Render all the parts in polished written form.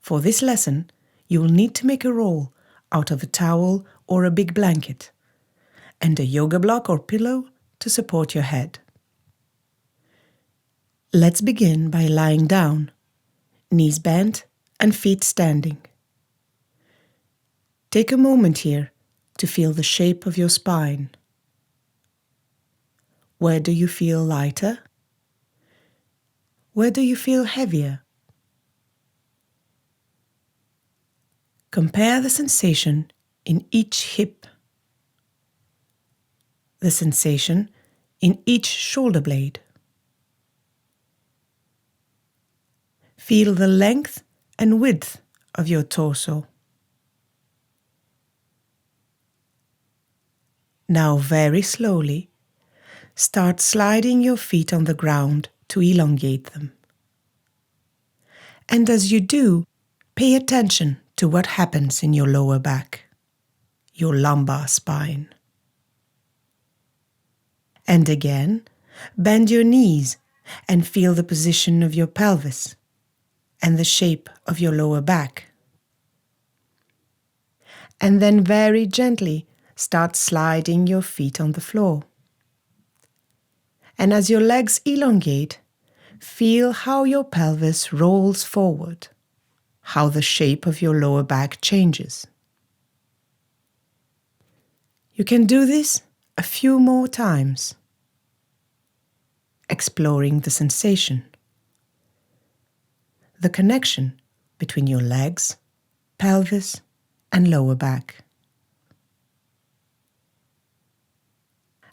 For this lesson, you will need to make a roll out of a towel or a big blanket, and a yoga block or pillow to support your head. Let's begin by lying down, knees bent and feet standing. Take a moment here to feel the shape of your spine. Where do you feel lighter? Where do you feel heavier? Compare the sensation in each hip, the sensation in each shoulder blade. Feel the length and width of your torso. Now very slowly, start sliding your feet on the ground to elongate them. And as you do, pay attention to what happens in your lower back, your lumbar spine. And again, bend your knees and feel the position of your pelvis and the shape of your lower back. And then very gently start sliding your feet on the floor. And as your legs elongate, feel how your pelvis rolls forward, how the shape of your lower back changes. You can do this a few more times, exploring the sensation, the connection between your legs, pelvis, and lower back.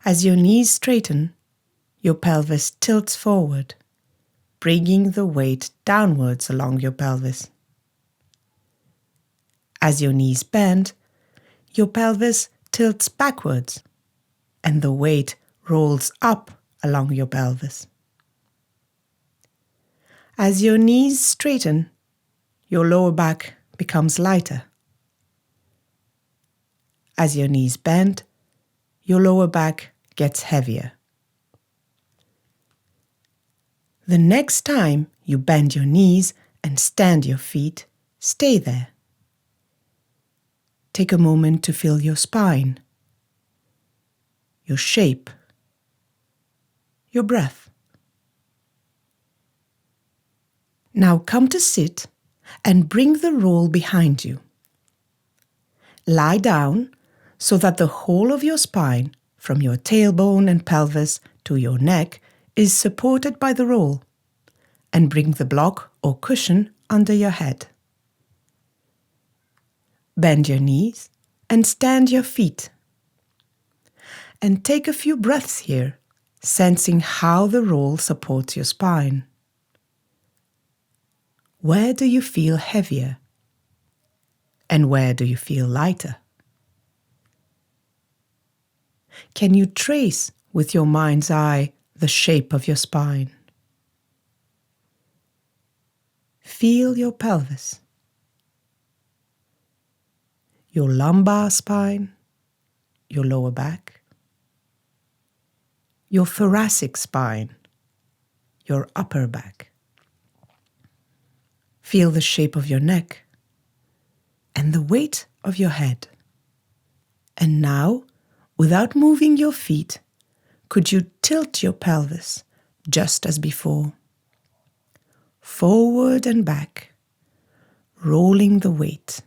As your knees straighten, your pelvis tilts forward, bringing the weight downwards along your pelvis. As your knees bend, your pelvis tilts backwards, and the weight rolls up along your pelvis. As your knees straighten, your lower back becomes lighter. As your knees bend, your lower back gets heavier. The next time you bend your knees and stand your feet, stay there. Take a moment to feel your spine, your shape, your breath. Now come to sit and bring the roll behind you. Lie down so that the whole of your spine, from your tailbone and pelvis to your neck, is supported by the roll, and bring the block or cushion under your head. Bend your knees and stand your feet. And take a few breaths here, sensing how the roll supports your spine. Where do you feel heavier? And where do you feel lighter? Can you trace with your mind's eye the shape of your spine? Feel your pelvis, your lumbar spine, your lower back, your thoracic spine, your upper back. Feel the shape of your neck and the weight of your head. And now, without moving your feet, could you tilt your pelvis just as before? Forward and back, rolling the weight,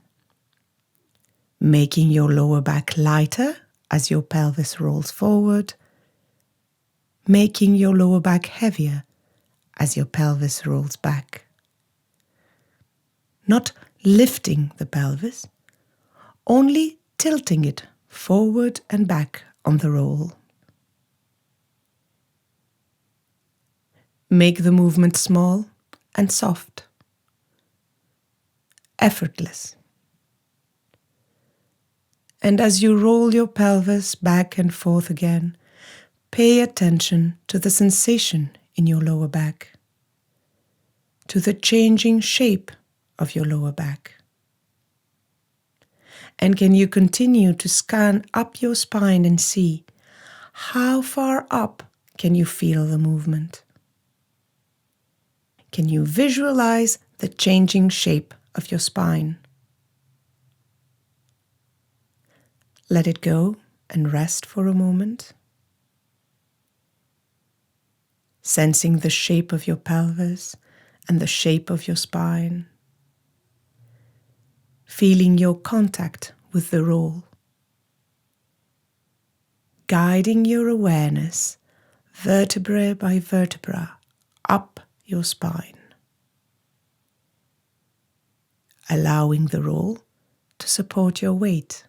making your lower back lighter as your pelvis rolls forward, making your lower back heavier as your pelvis rolls back. Not lifting the pelvis, only tilting it forward and back on the roll. Make the movement small and soft, effortless. And as you roll your pelvis back and forth again, pay attention to the sensation in your lower back, to the changing shape of your lower back. And can you continue to scan up your spine and see how far up can you feel the movement? Can you visualize the changing shape of your spine. Let it go and rest for a moment, sensing the shape of your pelvis and the shape of your spine, feeling your contact with the roll, guiding your awareness vertebra by vertebra up your spine, allowing the roll to support your weight.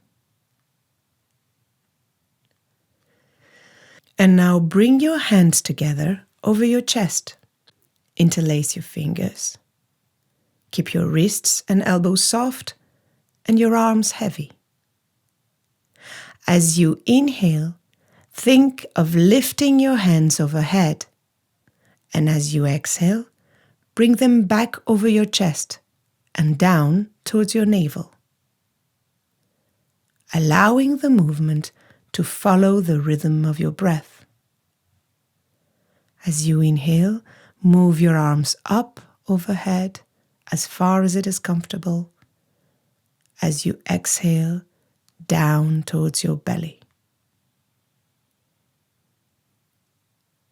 And now bring your hands together over your chest. Interlace your fingers. Keep your wrists and elbows soft and your arms heavy. As you inhale, think of lifting your hands overhead. And as you exhale, bring them back over your chest and down towards your navel, allowing the movement to follow the rhythm of your breath. As you inhale, move your arms up overhead as far as it is comfortable. As you exhale, down towards your belly.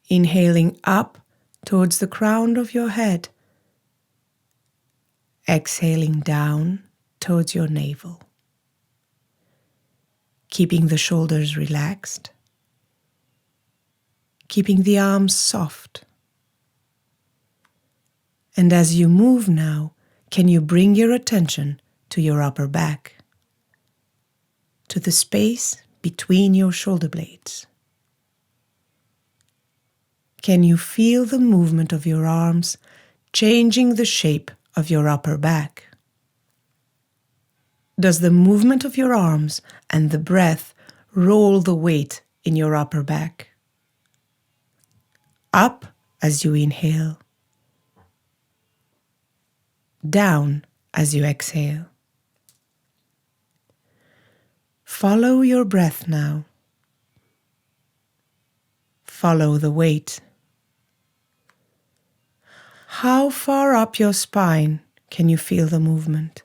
Inhaling up towards the crown of your head. Exhaling down towards your navel. Keeping the shoulders relaxed. Keeping the arms soft. And as you move now, can you bring your attention to your upper back, to the space between your shoulder blades? Can you feel the movement of your arms changing the shape of your upper back? Does the movement of your arms and the breath roll the weight in your upper back? Up as you inhale. Down as you exhale. Follow your breath now. Follow the weight. How far up your spine can you feel the movement?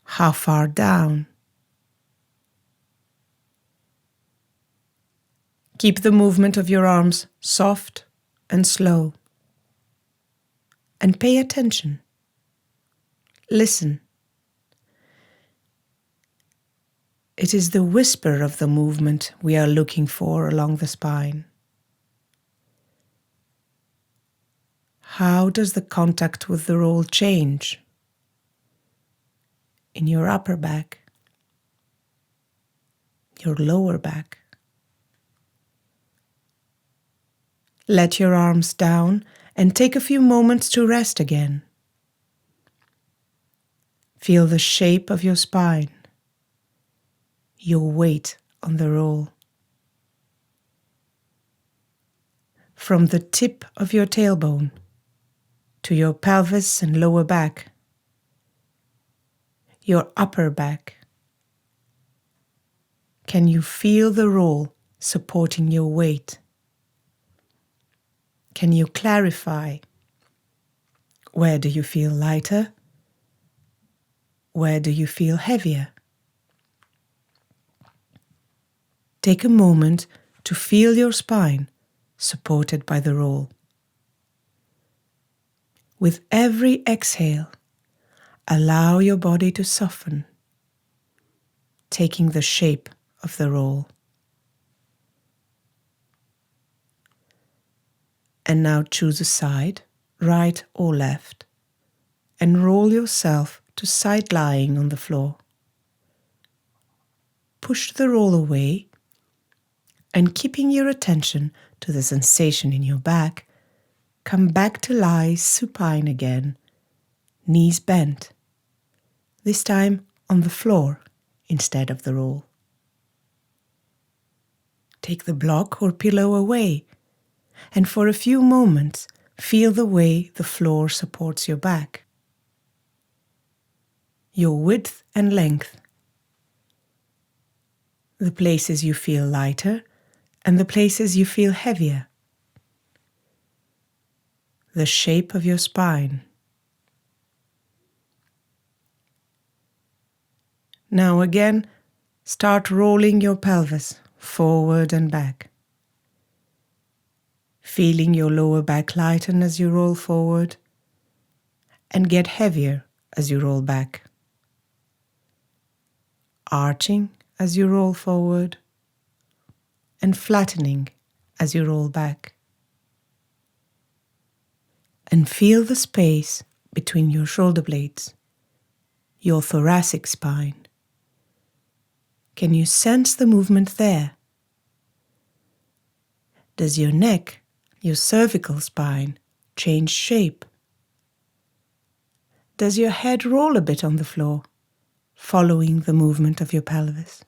How far down? Keep the movement of your arms soft and slow. And pay attention. Listen. It is the whisper of the movement we are looking for along the spine. How does the contact with the roll change? In your upper back, your lower back. Let your arms down and take a few moments to rest again. Feel the shape of your spine, your weight on the roll. From the tip of your tailbone to your pelvis and lower back, your upper back. Can you feel the roll supporting your weight? Can you clarify? Where do you feel lighter? Where do you feel heavier? Take a moment to feel your spine supported by the roll. With every exhale, allow your body to soften, taking the shape of the roll. And now choose a side, right or left, and roll yourself to side lying on the floor. Push the roll away, and keeping your attention to the sensation in your back, come back to lie supine again, knees bent, this time on the floor instead of the roll. Take the block or pillow away, and for a few moments, feel the way the floor supports your back, your width and length, the places you feel lighter and the places you feel heavier, the shape of your spine. Now again, start rolling your pelvis forward and back. Feeling your lower back lighten as you roll forward and get heavier as you roll back. Arching as you roll forward and flattening as you roll back. And feel the space between your shoulder blades, your thoracic spine. Can you sense the movement there? Does your neck, your cervical spine, change shape? Does your head roll a bit on the floor, following the movement of your pelvis?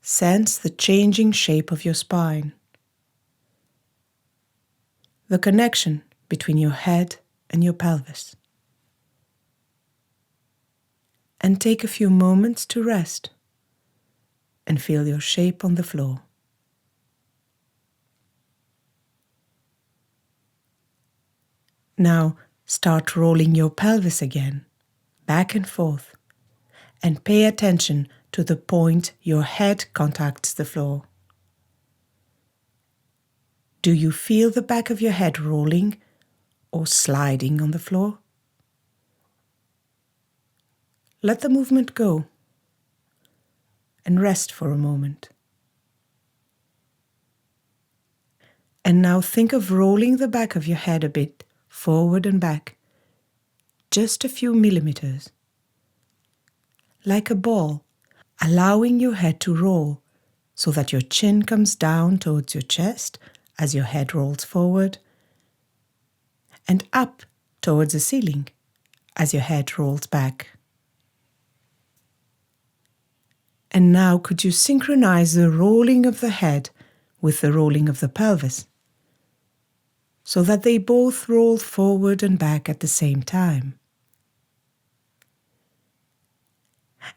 Sense the changing shape of your spine, the connection between your head and your pelvis. And take a few moments to rest and feel your shape on the floor. Now start rolling your pelvis again, back and forth, and pay attention to the point your head contacts the floor. Do you feel the back of your head rolling or sliding on the floor? Let the movement go and rest for a moment. And now think of rolling the back of your head a bit forward and back, just a few millimeters, like a ball, allowing your head to roll so that your chin comes down towards your chest as your head rolls forward and up towards the ceiling as your head rolls back. And now could you synchronize the rolling of the head with the rolling of the pelvis so that they both roll forward and back at the same time?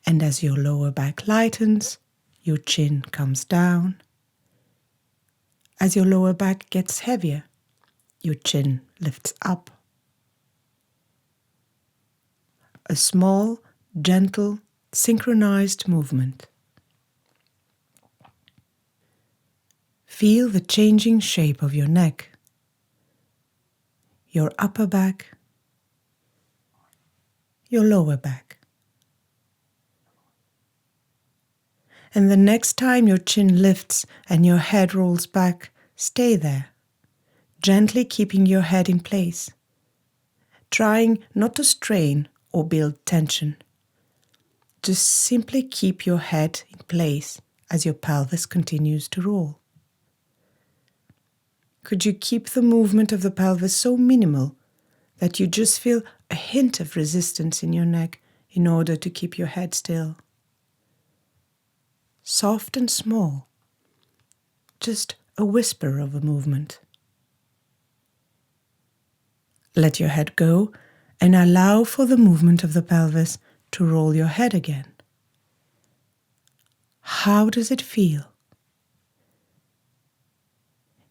And as your lower back lightens, your chin comes down. As your lower back gets heavier, your chin lifts up. A small, gentle, synchronized movement. Feel the changing shape of your neck, your upper back, your lower back. And the next time your chin lifts and your head rolls back, stay there, gently keeping your head in place, trying not to strain or build tension. Just simply keep your head in place as your pelvis continues to roll. Could you keep the movement of the pelvis so minimal that you just feel a hint of resistance in your neck in order to keep your head still? Soft and small, just a whisper of a movement. Let your head go and allow for the movement of the pelvis to roll your head again. How does it feel?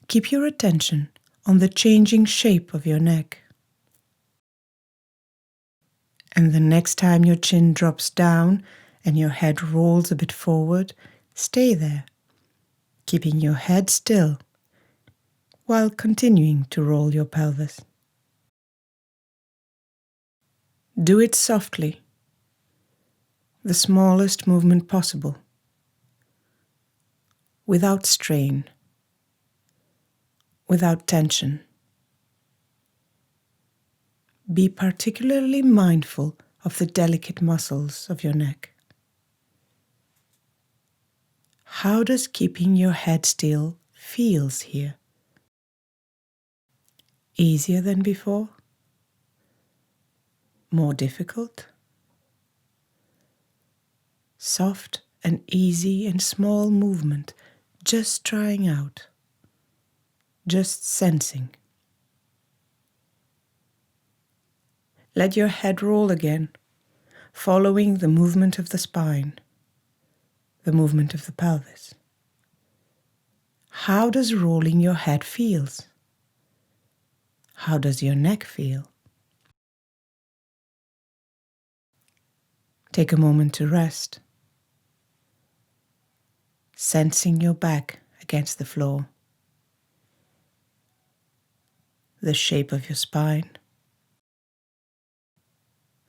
Keep your attention on the changing shape of your neck. And the next time your chin drops down and your head rolls a bit forward, stay there, keeping your head still while continuing to roll your pelvis. Do it softly, the smallest movement possible, without strain, without tension. Be particularly mindful of the delicate muscles of your neck. How does keeping your head still feels here? Easier than before? More difficult? Soft and easy and small movement, just trying out, just sensing. Let your head roll again, following the movement of the spine, the movement of the pelvis. How does rolling your head feels? How does your neck feel? Take a moment to rest, sensing your back against the floor, the shape of your spine,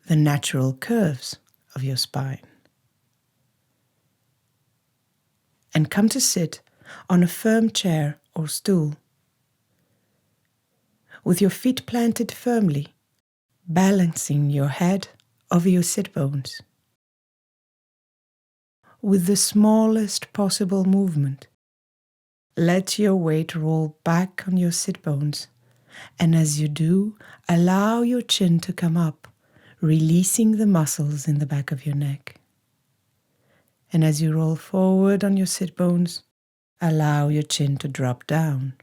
the natural curves of your spine. And come to sit on a firm chair or stool, with your feet planted firmly, balancing your head over your sit bones. With the smallest possible movement, let your weight roll back on your sit bones, and as you do, allow your chin to come up, releasing the muscles in the back of your neck. And as you roll forward on your sit bones, allow your chin to drop down,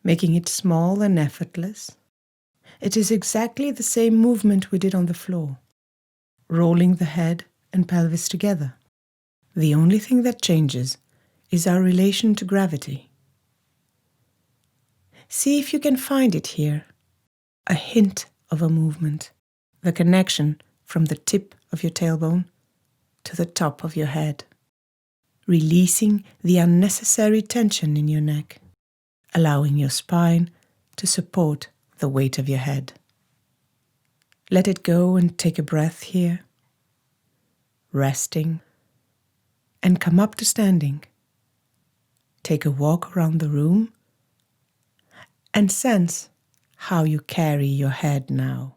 making it small and effortless. It is exactly the same movement we did on the floor, rolling the head and pelvis together. The only thing that changes is our relation to gravity. See if you can find it here, a hint of a movement, the connection from the tip of your tailbone to the top of your head, releasing the unnecessary tension in your neck, allowing your spine to support the weight of your head. Let it go and take a breath here, resting, and come up to standing. Take a walk around the room and sense how you carry your head now.